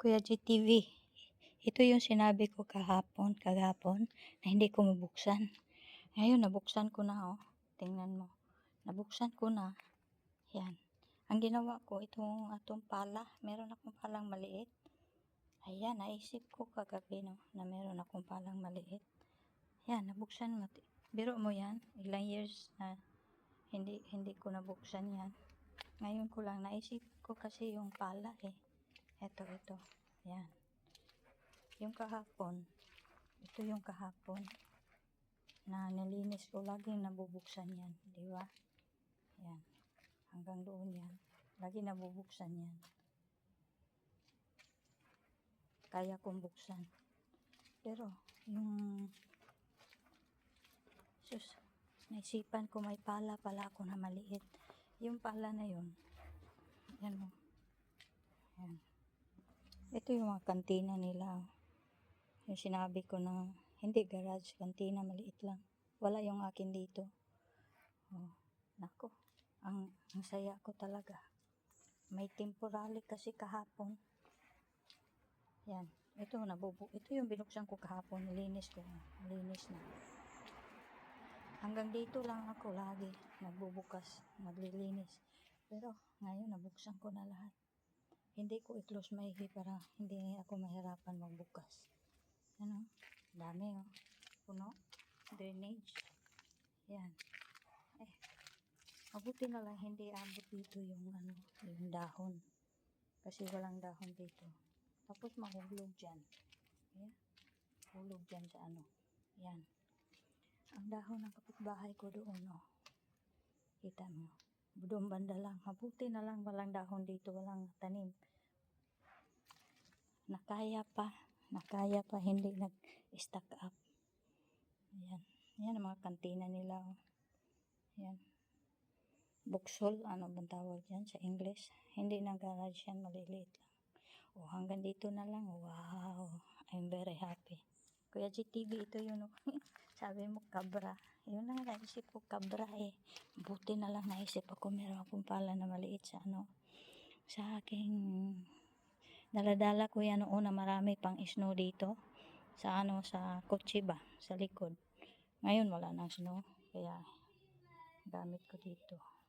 Kuya GTV, ito yung sinabi ko kagapon na hindi ko mabuksan. Ngayon nabuksan ko na oh. Tingnan mo. Nabuksan ko na. Yan. Ang ginawa ko atong pala, meron akong palang maliit. Ayan, naisip ko kagabi no, na meron akong palang maliit. Yan, nabuksan mo. Biro mo yan, ilang years na hindi ko nabuksan yan. Ngayon ko lang naisip ko kasi yung pala eh. Ito. Yan. Yung kahapon, ito yung kahapon na nilinis ko, laging nabubuksan yan, di ba? Yan, hanggang doon yan, lagi nabubuksan yan. Kaya kong buksan. Pero, naisipan ko may pala pala ako na maliit. Yung pala na yun, yan o. Yan. Ito yung mga kantina nila. Yung sinabi ko na hindi garage, kantina, maliit lang. Wala yung akin dito. Oh, nako. Ang saya ko talaga. May temporary kasi kahapon. Yan. Ito yung binuksan ko kahapon. Nilinis ko. Nalinis na. Hanggang dito lang ako lagi. Nagbubukas. Naglilinis. Pero ngayon nabuksan ko na lahat. Hindi ko i-close maigi para hindi ako mahirapan magbukas. Ano? Dami oh. Puno. Drainage. Yan. Mabuti na lang hindi abot dito yung dahon. Kasi walang dahon dito. Tapos mahulog dyan. Yan. Hulog dyan sa Yan. Ang dahon ng kapitbahay ko doon oh. Kita mo. Doon banda lang. Mabuti na lang walang dahon dito. Walang tanim. Nakaya pa. Hindi nag-stack up. Yan. Yan ang mga kantina nila oh. Yan. Boxhol, bang tawag yan sa English? Hindi na garage yan, maliliit lang. O hanggang dito na lang. Wow, I'm very happy. Kuya GTV, ito yun. Sabi mo, kabra. Yun lang naisip ko, kabra eh. Buti na lang naisip ako, meron akong pala na maliit sa aking daladala ko yan noon na marami pang snow dito. Sa kotse ba? Sa likod. Ngayon wala nang snow. Kaya gamit ko dito.